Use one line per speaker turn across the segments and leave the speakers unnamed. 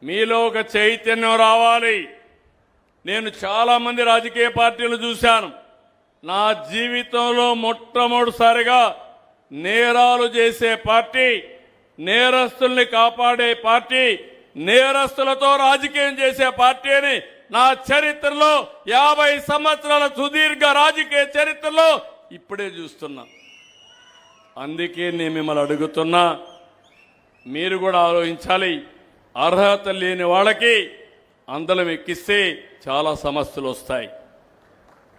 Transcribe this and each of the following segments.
మీలో ఒక చైతన్యం రావాలి. నేను చాలా మంది రాజకీయ పార్టీలు చూశాను. నా జీవితంలో మొట్టమొదటిసారిగా నేరాలు చేసే పార్టీ, నేరస్తుల్ని కాపాడే పార్టీ, నేరస్తులతో రాజకీయం చేసే పార్టీ అని నా చరిత్రలో 50 సంవత్సరాల సుదీర్ఘ రాజకీయ చరిత్రలో ఇప్పుడే చూస్తున్నా. అందుకే నేను మిమ్మల్ని అడుగుతున్నా, మీరు కూడా ఆలోచించాలి. అర్హత లేని వాళ్ళకి అందలం ఎక్కిస్తే చాలా సమస్యలు వస్తాయి.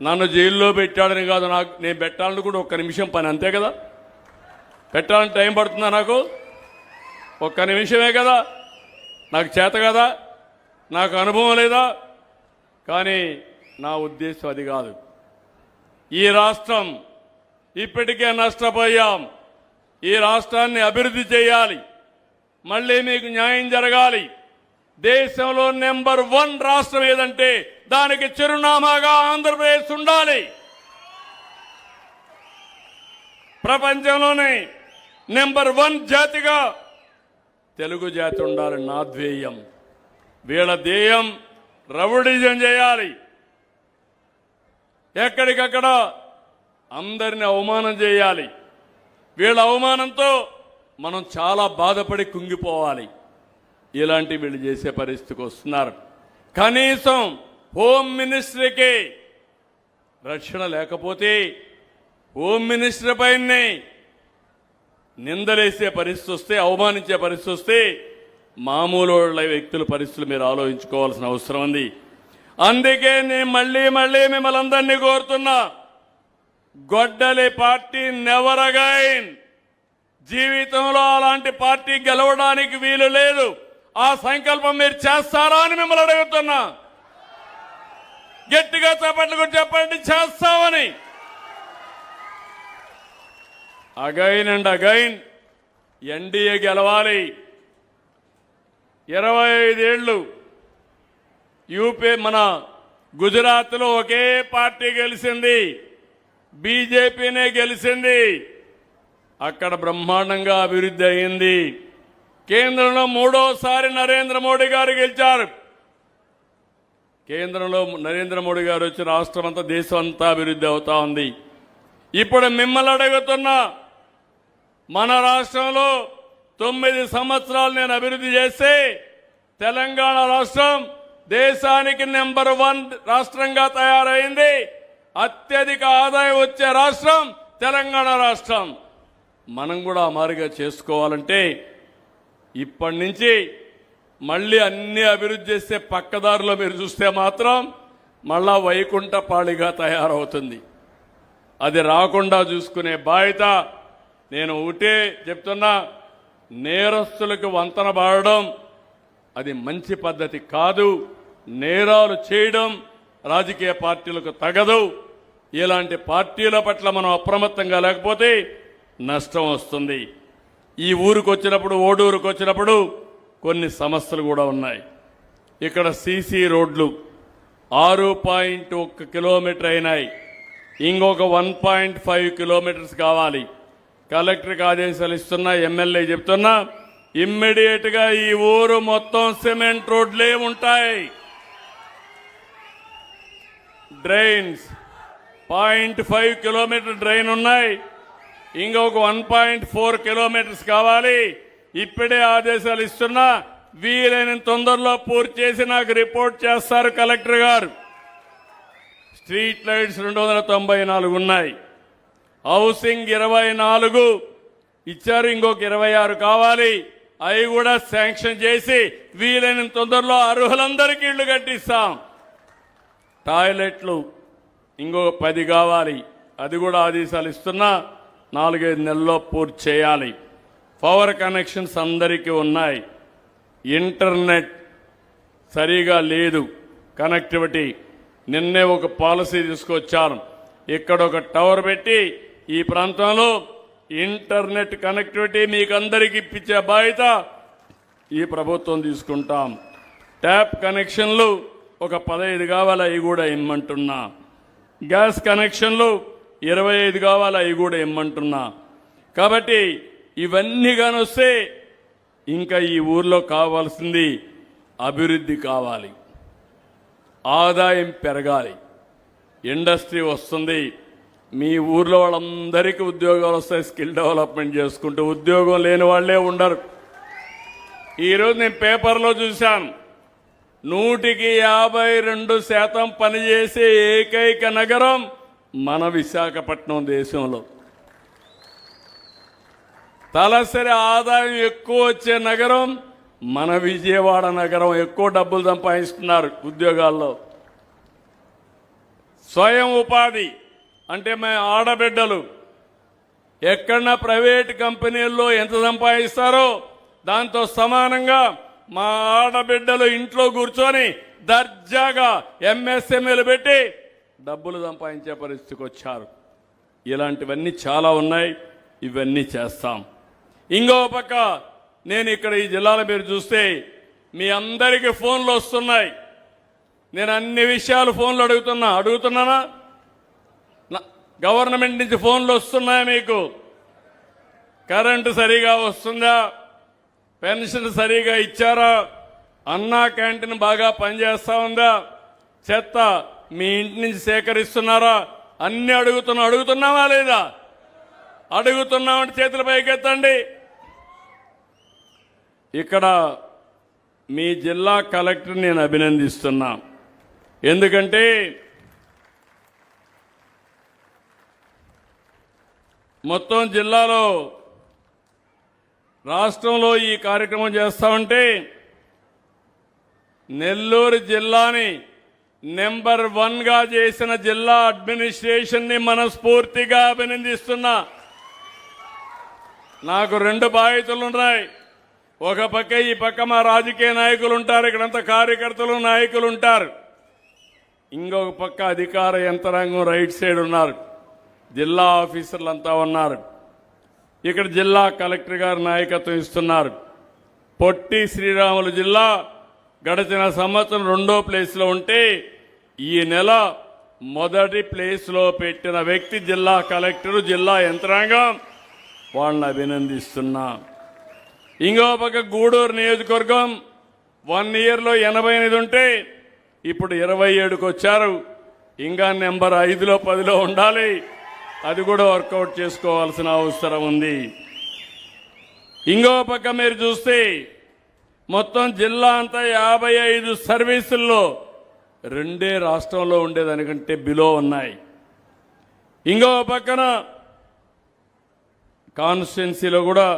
నన్ను జైల్లో పెట్టాడని కాదు, నేను పెట్టాలని కూడా ఒక్క నిమిషం పని, అంతే కదా. పెట్టాలని టైం పడుతుందా? నాకు ఒక్క నిమిషమే కదా. నాకు చేత కదా, నాకు అనుభవం లేదా. కానీ నా ఉద్దేశం అది కాదు. ఈ రాష్ట్రం ఇప్పటికే నష్టపోయాం. ఈ రాష్ట్రాన్ని అభివృద్ధి చేయాలి. మళ్ళీ మీకు న్యాయం జరగాలి. దేశంలో నెంబర్ 1 రాష్ట్రం ఏదంటే దానికి చిరునామాగా ఆంధ్రప్రదేశ్ ఉండాలి. ప్రపంచంలోనే నెంబర్ 1 జాతిగా తెలుగు జాతి ఉండాలని నా ధ్యేయం. వీళ్ళ ధ్యేయం రౌడీజం చేయాలి. ఎక్కడికక్కడ అందరిని అవమానం చేయాలి. వీళ్ళ అవమానంతో మనం చాలా బాధపడి కుంగిపోవాలి. ఇలాంటి వీళ్ళు చేసే పరిస్థితికి వస్తున్నారు. కనీసం హోమ్ మినిస్టర్కి రక్షణ లేకపోతే హోమ్ మినిస్టర్ పైనే నిందలేసే పరిస్థితి వస్తే, అవమానించే పరిస్థితి వస్తే మామూలు వ్యక్తుల పరిస్థితులు మీరు ఆలోచించుకోవాల్సిన అవసరం ఉంది. అందుకే నేను మళ్ళీ మిమ్మల్ని అందరినీ కోరుతున్నా, గొడ్డలి పార్టీ నెవర్ అగైన్. జీవితంలో అలాంటి పార్టీ గెలవడానికి వీలు లేదు. ఆ సంకల్పం మీరు చేస్తారా అని మిమ్మల్ని అడుగుతున్నా. గట్టిగా చప్పట్లు కూడా చెప్పండి, చేస్తామని. అగైన్ అండ్ అగైన్ ఎన్డీఏ గెలవాలి. 25 ఏళ్లు యూపీ, మన గుజరాత్లో ఒకే పార్టీ గెలిచింది, బీజేపీనే గెలిచింది. అక్కడ బ్రహ్మాండంగా అభివృద్ధి అయింది. కేంద్రంలో 3వ సారి నరేంద్ర మోడీ గారు గెలిచారు. కేంద్రంలో నరేంద్ర మోడీ గారు వచ్చి రాష్ట్రం అంతా, దేశం అంతా అభివృద్ధి అవుతా ఉంది. ఇప్పుడు మిమ్మల్ని అడుగుతున్నా, మన రాష్ట్రంలో 9 సంవత్సరాలు నేను అభివృద్ధి చేస్తే తెలంగాణ రాష్ట్రం దేశానికి నెంబర్ 1 రాష్ట్రంగా తయారైంది. అత్యధిక ఆదాయం వచ్చే రాష్ట్రం తెలంగాణ రాష్ట్రం. మనం కూడా ఆ మాదిరిగా చేసుకోవాలంటే ఇప్పటి నుంచి మళ్ళీ అన్ని అభివృద్ధి చేస్తే పక్కదారిలో మీరు చూస్తే మాత్రం మళ్ళా వైకుంఠపాళిగా తయారవుతుంది. అది రాకుండా చూసుకునే బాధ్యత నేను ఒకటే చెప్తున్నా. నేరస్తులకు వంతన బాడడం అది మంచి పద్ధతి కాదు. నేరాలు చేయడం రాజకీయ పార్టీలకు తగదు. ఇలాంటి పార్టీల పట్ల మనం అప్రమత్తంగా లేకపోతే నష్టం వస్తుంది. ఈ ఊరికి వచ్చినప్పుడు, ఓడూరుకు వచ్చినప్పుడు కొన్ని సమస్యలు కూడా ఉన్నాయి. ఇక్కడ సీసీ రోడ్లు 6.1 కిలోమీటర్ అయినాయి. ఇంకొక 1.5 కిలోమీటర్స్ కావాలి. కలెక్టర్కి ఆదేశాలు ఇస్తున్నా, ఎమ్మెల్యే చెప్తున్నా, ఇమ్మీడియట్ గా ఈ ఊరు మొత్తం సిమెంట్ రోడ్లే ఉంటాయి. డ్రైన్స్ 0.5 కిలోమీటర్ డ్రైన్ ఉన్నాయి. ఇంకొక 1.4 కిలోమీటర్స్ కావాలి. ఇప్పుడే ఆదేశాలు ఇస్తున్నా, వీలైన తొందరలో పూర్తి చేసి నాకు రిపోర్ట్ చేస్తారు కలెక్టర్ గారు. స్ట్రీట్ లైట్స్ 294 ఉన్నాయి. హౌసింగ్ 24 ఇచ్చారు, ఇంకొక 26 కావాలి. అవి కూడా శాంక్షన్ చేసి వీలైన తొందరలో అర్హులందరికీ ఇళ్లు కట్టిస్తాం. టాయిలెట్లు ఇంకొక 10 కావాలి. అది కూడా ఆదేశాలు ఇస్తున్నా, 4-5 నెలల్లో పూర్తి చేయాలి. పవర్ కనెక్షన్స్ అందరికీ ఉన్నాయి. ఇంటర్నెట్ సరిగా లేదు, కనెక్టివిటీ. నిన్నే ఒక పాలసీ తీసుకొచ్చాను. ఇక్కడ ఒక టవర్ పెట్టి ఈ ప్రాంతంలో ఇంటర్నెట్ కనెక్టివిటీ మీకు అందరికీ ఇప్పించే బాధ్యత ఈ ప్రభుత్వం తీసుకుంటాం. ట్యాప్ కనెక్షన్లు ఒక 15 కావాలి, అవి కూడా ఇమ్మంటున్నా. గ్యాస్ కనెక్షన్లు 25 కావాలి, అవి కూడా ఇమ్మంటున్నా. కాబట్టి ఇవన్నీ కానొస్తే ఇంకా ఈ ఊర్లో కావాల్సింది అభివృద్ధి కావాలి, ఆదాయం పెరగాలి, ఇండస్ట్రీ వస్తుంది, మీ ఊర్లో వాళ్ళందరికీ ఉద్యోగాలు వస్తాయి. స్కిల్ డెవలప్మెంట్ చేసుకుంటూ ఉద్యోగం లేని వాళ్ళే ఉండరు. ఈరోజు నేను పేపర్లో చూశాను, 152% పనిచేసే ఏకైక నగరం మన విశాఖపట్నం దేశంలో. తలసరి ఆదాయం ఎక్కువ వచ్చే నగరం మన విజయవాడ నగరం. ఎక్కువ డబ్బులు సంపాదిస్తున్నారు ఉద్యోగాల్లో. స్వయం ఉపాధి అంటే మా ఆడబిడ్డలు ఎక్కడన్నా ప్రైవేట్ కంపెనీల్లో ఎంత సంపాదిస్తారో దాంతో సమానంగా మా ఆడబిడ్డలు ఇంట్లో కూర్చొని దర్జాగా ఎంఎస్ఎంఈలు పెట్టి డబ్బులు సంపాదించే పరిస్థితికి వచ్చారు. ఇలాంటివన్నీ చాలా ఉన్నాయి, ఇవన్నీ చేస్తాం. ఇంకో పక్క నేను ఇక్కడ ఈ జిల్లాలో మీరు చూస్తే మీ అందరికీ ఫోన్లు వస్తున్నాయి. నేను అన్ని విషయాలు ఫోన్లు అడుగుతున్నానా? గవర్నమెంట్ నుంచి ఫోన్లు వస్తున్నాయి. మీకు కరెంటు సరిగా వస్తుందా? పెన్షన్ సరిగా ఇచ్చారా? అన్నా క్యాంటీన్ బాగా పనిచేస్తా ఉందా? చెత్త మీ ఇంటి నుంచి సేకరిస్తున్నారా? అన్ని అడుగుతున్నావా లేదా? అడుగుతున్నామంటే చేతుల పైకెత్తండి. ఇక్కడ మీ జిల్లా కలెక్టర్ నేను అభినందిస్తున్నా. ఎందుకంటే మొత్తం జిల్లాలో రాష్ట్రంలో ఈ కార్యక్రమం చేస్తామంటే నెల్లూరు జిల్లాని నెంబర్ 1గా చేసిన జిల్లా అడ్మినిస్ట్రేషన్ని మనస్ఫూర్తిగా అభినందిస్తున్నా. నాకు 2 బాధ్యతలు ఉన్నాయి. ఒక పక్క ఈ పక్క మా రాజకీయ నాయకులు ఉంటారు, ఇక్కడంతా కార్యకర్తలు నాయకులు ఉంటారు. ఇంకొక పక్క అధికార యంత్రాంగం రైట్ సైడ్ ఉన్నారు, జిల్లా ఆఫీసర్లంతా ఉన్నారు. ఇక్కడ జిల్లా కలెక్టర్ గారు నాయకత్వం ఇస్తున్నారు. పొట్టి శ్రీరాములు జిల్లా గడిచిన సంవత్సరం 2వ ప్లేస్లో ఉంటే ఈ నెల మొదటి ప్లేస్లో పెట్టిన వ్యక్తి జిల్లా కలెక్టర్, జిల్లా యంత్రాంగం. వాళ్ళని అభినందిస్తున్నా. ఇంకో పక్క గూడూరు నియోజకవర్గం 1 ఇయర్లో 88 ఉంటే ఇప్పుడు 27కు వచ్చారు. ఇంకా నెంబర్ 5లో 10లో ఉండాలి. అది కూడా వర్కౌట్ చేసుకోవాల్సిన అవసరం ఉంది. ఇంకో పక్క మీరు చూస్తే మొత్తం జిల్లా అంతా 55 సర్వీసుల్లో 2 రాష్ట్రంలో ఉండేదానికంటే బిలో ఉన్నాయి. ఇంకో పక్కన కాన్స్టిట్యున్సీలో కూడా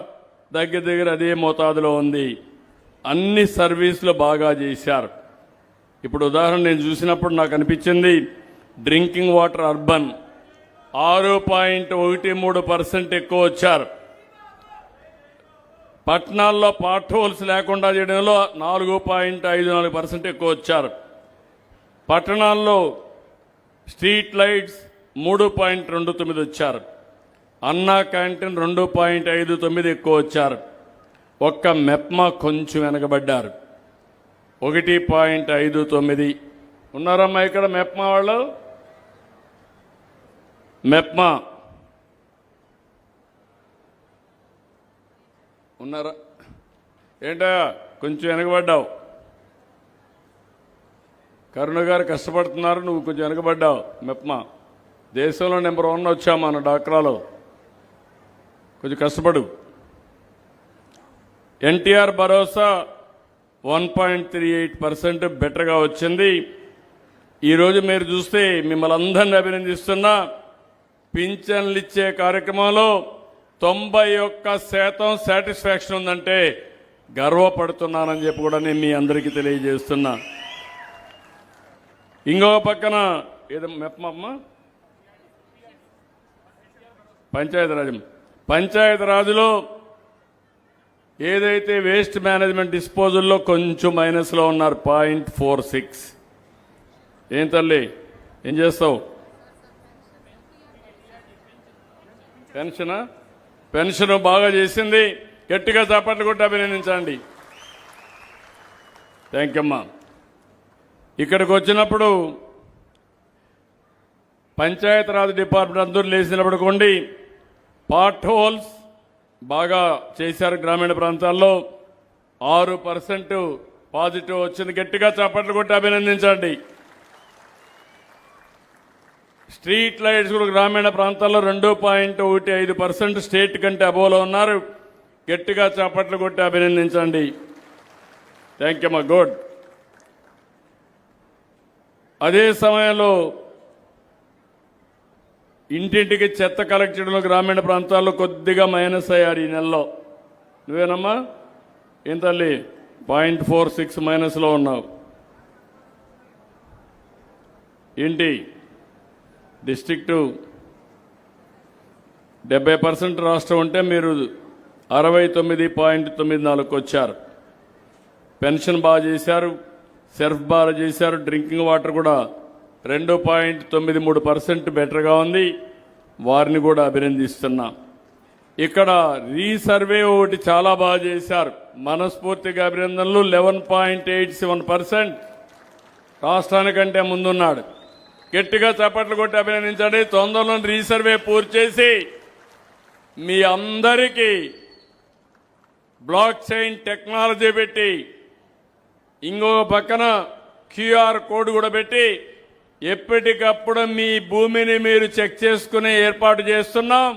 దగ్గర అదే మోతాదులో ఉంది. అన్ని సర్వీసులు బాగా చేశారు. ఇప్పుడు ఉదాహరణ నేను చూసినప్పుడు నాకు అనిపించింది, డ్రింకింగ్ వాటర్ అర్బన్ 6.13% ఎక్కువ వచ్చారు. పట్టణాల్లో పాట్ హోల్స్ లేకుండా చేయడంలో 4.54% ఎక్కువ వచ్చారు. పట్టణాల్లో స్ట్రీట్ లైట్స్ 3.29 వచ్చారు. అన్నా క్యాంటీన్ 2.59 ఎక్కువ వచ్చారు. ఒక్క మెప్మా కొంచెం వెనకబడ్డారు, 1.59. ఉన్నారమ్మా ఇక్కడ మెప్మా వాళ్ళు? మెప్మా ఉన్నారా? ఏంటా కొంచెం వెనకబడ్డావు? కరుణ గారు కష్టపడుతున్నారు, నువ్వు కొంచెం వెనకబడ్డావు. మెప్మా దేశంలో నెంబర్ 1 వచ్చామా మన డాక్రాలో. కొంచెం కష్టపడు. ఎన్టీఆర్ భరోసా 1.38% బెటర్గా వచ్చింది. ఈరోజు మీరు చూస్తే మిమ్మల్ని అందరినీ అభినందిస్తున్నా. పింఛన్లు ఇచ్చే కార్యక్రమంలో 91% సాటిస్ఫాక్షన్ ఉందంటే గర్వపడుతున్నానని చెప్పి కూడా నేను మీ అందరికీ తెలియజేస్తున్నా. ఇంకో పక్కన ఏదో మెప్పమ్మ పంచాయతీరాజులో ఏదైతే వేస్ట్ మేనేజ్మెంట్ డిస్పోజల్లో కొంచెం మైనస్లో ఉన్నారు, 0.46. ఏం తల్లి ఏం చేస్తావు? పెన్షన్ బాగా చేసింది. గట్టిగా చప్పట్లు కొట్టి అభినందించండి. థ్యాంక్ యూ అమ్మా. ఇక్కడికి వచ్చినప్పుడు పంచాయతీరాజ్ డిపార్ట్మెంట్ అందరూ లేచినప్పుడు కొండి పాట్ హోల్స్ బాగా చేశారు. గ్రామీణ ప్రాంతాల్లో 6% పాజిటివ్ వచ్చింది. గట్టిగా చప్పట్లు కొట్టి అభినందించండి. స్ట్రీట్ లైట్స్ కూడా గ్రామీణ ప్రాంతాల్లో 2.15% స్టేట్ కంటే అబోలో ఉన్నారు. గట్టిగా చప్పట్లు కొట్టి అభినందించండి. థ్యాంక్ యూ మా గుడ్. అదే సమయంలో ఇంటింటికి చెత్త కలెక్ట్ చేయడంలో గ్రామీణ ప్రాంతాల్లో కొద్దిగా మైనస్ అయ్యారు ఈ నెలలో. నువ్వేనమ్మా ఏం తల్లి 0.46 మైనస్లో ఉన్నావు. ఏంటి డిస్ట్రిక్టు 70% రాష్ట్రం ఉంటే మీరు 69.94కు వచ్చారు. పెన్షన్ బాగా చేశారు, సెర్ఫ్ బాగా చేశారు, డ్రింకింగ్ వాటర్ కూడా 2.93% బెటర్గా ఉంది. వారిని కూడా అభినందిస్తున్నా. ఇక్కడ రీసర్వే ఒకటి చాలా బాగా చేశారు. మనస్ఫూర్తిగా అభినందనలు. 11.87% రాష్ట్రానికంటే ముందున్నాడు. గట్టిగా చప్పట్లు కొట్టి అభినందించండి. తొందరలో రీసర్వే పూర్తి చేసి మీ అందరికీ బ్లాక్ చైన్ టెక్నాలజీ పెట్టి ఇంకొక పక్కన క్యూఆర్ కోడ్ కూడా పెట్టి ఎప్పటికప్పుడు మీ భూమిని మీరు చెక్ చేసుకునే ఏర్పాటు చేస్తున్నాం.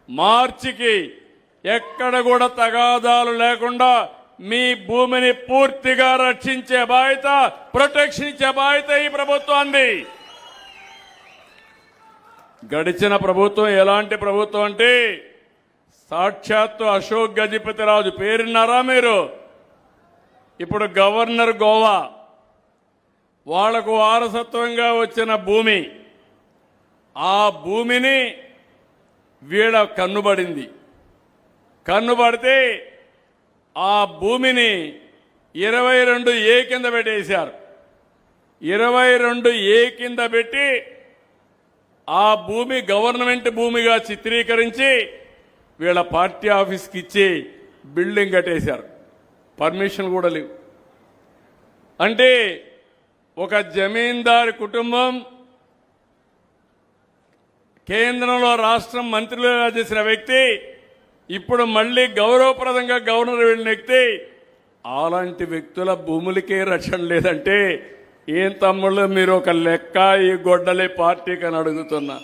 మార్చికి ఎక్కడ కూడా తగాదాలు లేకుండా మీ భూమిని పూర్తిగా రక్షించే బాధ్యత, ప్రొటెక్షన్ ఇచ్చే బాధ్యత ఈ ప్రభుత్వాన్ని. గడిచిన ప్రభుత్వం ఎలాంటి ప్రభుత్వం అంటే సాక్షాత్తు అశోక్ గజపతి రాజు పేరున్నారా మీరు? ఇప్పుడు గవర్నర్ గోవా వాళ్లకు వారసత్వంగా వచ్చిన భూమి, ఆ భూమిని వీళ్ళ కన్నుబడింది. కన్నుబడితే ఆ భూమిని 22A కింద పెట్టేశారు. 22A కింద పెట్టి ఆ భూమి గవర్నమెంట్ భూమిగా చిత్రీకరించి వీళ్ళ పార్టీ ఆఫీస్కి ఇచ్చి బిల్డింగ్ కట్టేశారు. పర్మిషన్ కూడా లేవు. అంటే ఒక జమీందారు కుటుంబం కేంద్రంలో రాష్ట్రం మంత్రులుగా చేసిన వ్యక్తి ఇప్పుడు మళ్లీ గౌరవప్రదంగా గవర్నర్ వెళ్ళిన వ్యక్తి, అలాంటి వ్యక్తుల భూములకే రక్షణ లేదంటే ఏం తమ్ముళ్ళు మీరు ఒక లెక్క ఈ గొడ్డలి పార్టీకి అని అడుగుతున్నా.